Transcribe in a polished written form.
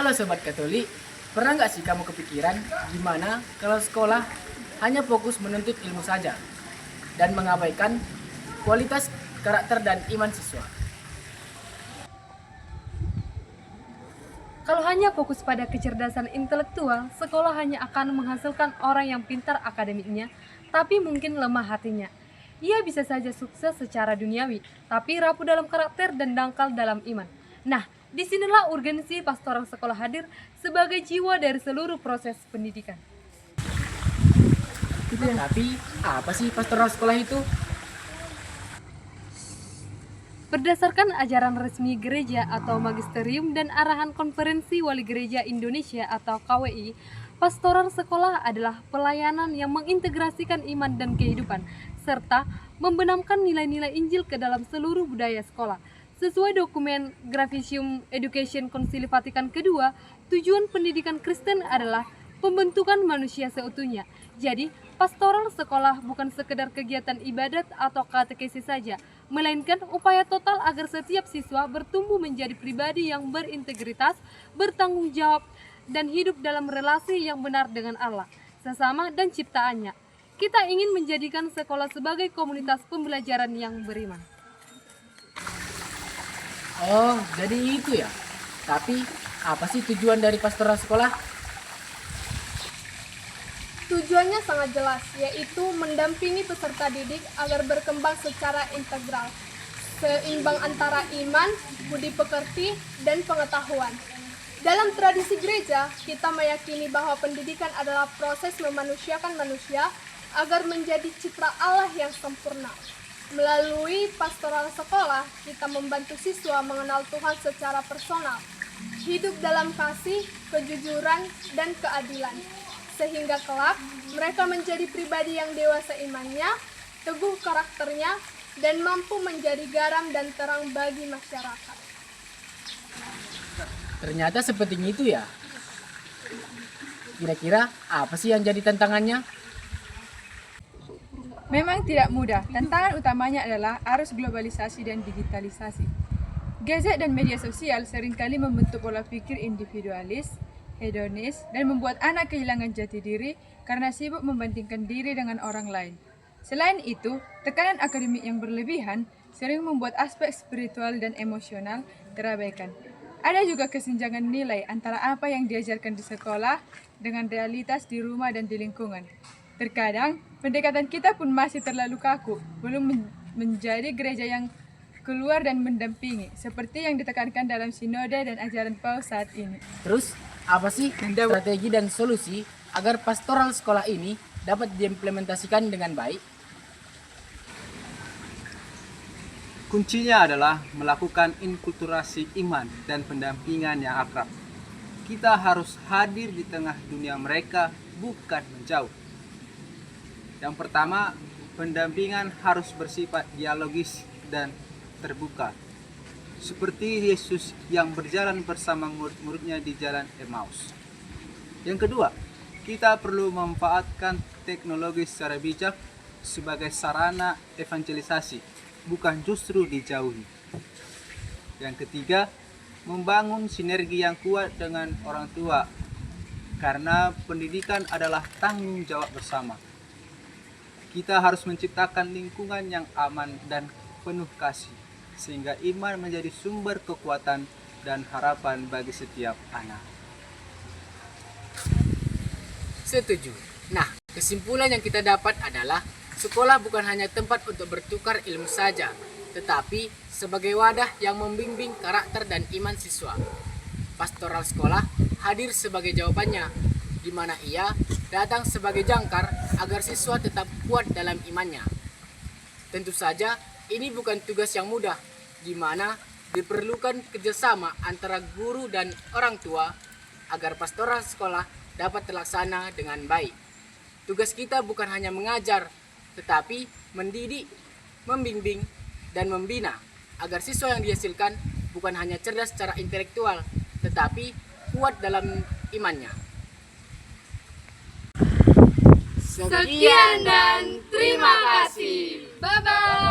Halo Sobat Katolik, pernah nggak sih kamu kepikiran gimana kalau sekolah hanya fokus menuntut ilmu saja dan mengabaikan kualitas karakter dan iman siswa? Kalau hanya fokus pada kecerdasan intelektual, sekolah hanya akan menghasilkan orang yang pintar akademiknya, tapi mungkin lemah hatinya. Ia bisa saja sukses secara duniawi, tapi rapuh dalam karakter dan dangkal dalam iman. Nah, disinilah urgensi pastoral sekolah hadir sebagai jiwa dari seluruh proses pendidikan. Tapi apa sih pastoral sekolah itu? Berdasarkan ajaran resmi gereja atau magisterium dan arahan Konferensi Wali Gereja Indonesia atau KWI, pastoral sekolah adalah pelayanan yang mengintegrasikan iman dan kehidupan, serta membenamkan nilai-nilai Injil ke dalam seluruh budaya sekolah. Sesuai dokumen Gravisium Education Konsili Vatikan II, tujuan pendidikan Kristen adalah pembentukan manusia seutuhnya. Jadi, pastoral sekolah bukan sekedar kegiatan ibadat atau katekesi saja, melainkan upaya total agar setiap siswa bertumbuh menjadi pribadi yang berintegritas, bertanggung jawab, dan hidup dalam relasi yang benar dengan Allah, sesama, dan ciptaannya. Kita ingin menjadikan sekolah sebagai komunitas pembelajaran yang beriman. Oh, jadi itu ya. Tapi apa sih tujuan dari pastoral sekolah? Tujuannya sangat jelas, yaitu mendampingi peserta didik agar berkembang secara integral, seimbang antara iman, budi pekerti, dan pengetahuan. Dalam tradisi gereja, kita meyakini bahwa pendidikan adalah proses memanusiakan manusia agar menjadi citra Allah yang sempurna. Melalui pastoral sekolah, kita membantu siswa mengenal Tuhan secara personal, hidup dalam kasih, kejujuran, dan keadilan, sehingga kelak mereka menjadi pribadi yang dewasa imannya, teguh karakternya, dan mampu menjadi garam dan terang bagi masyarakat. Ternyata seperti itu ya. Kira-kira apa sih yang jadi tantangannya? Memang tidak mudah. Tantangan utamanya adalah arus globalisasi dan digitalisasi. Gadget dan media sosial seringkali membentuk pola pikir individualis, hedonis, dan membuat anak kehilangan jati diri karena sibuk membandingkan diri dengan orang lain. Selain itu, tekanan akademik yang berlebihan sering membuat aspek spiritual dan emosional terabaikan. Ada juga kesenjangan nilai antara apa yang diajarkan di sekolah dengan realitas di rumah dan di lingkungan. Terkadang, pendekatan kita pun masih terlalu kaku, belum menjadi gereja yang keluar dan mendampingi, seperti yang ditekankan dalam sinode dan ajaran Paus saat ini. Terus, apa sih strategi dan solusi agar pastoral sekolah ini dapat diimplementasikan dengan baik? Kuncinya adalah melakukan inkulturasi iman dan pendampingan yang akrab. Kita harus hadir di tengah dunia mereka, bukan menjauh. Yang pertama, pendampingan harus bersifat dialogis dan terbuka. Seperti Yesus yang berjalan bersama murid-muridnya di jalan Emmaus. Yang kedua, kita perlu memanfaatkan teknologi secara bijak sebagai sarana evangelisasi, bukan justru dijauhi. Yang ketiga, membangun sinergi yang kuat dengan orang tua, karena pendidikan adalah tanggung jawab bersama. Kita harus menciptakan lingkungan yang aman dan penuh kasih, sehingga iman menjadi sumber kekuatan dan harapan bagi setiap anak. Setuju. Nah, kesimpulan yang kita dapat adalah sekolah bukan hanya tempat untuk bertukar ilmu saja, tetapi sebagai wadah yang membimbing karakter dan iman siswa. Pastoral sekolah hadir sebagai jawabannya, di mana ia datang sebagai jangkar agar siswa tetap kuat dalam imannya. Tentu saja, ini bukan tugas yang mudah, di mana diperlukan kerjasama antara guru dan orang tua agar pastoral sekolah dapat terlaksana dengan baik. Tugas kita bukan hanya mengajar, tetapi mendidik, membimbing, dan membina agar siswa yang dihasilkan bukan hanya cerdas secara intelektual, tetapi kuat dalam imannya. Sekian dan terima kasih. Bye-bye.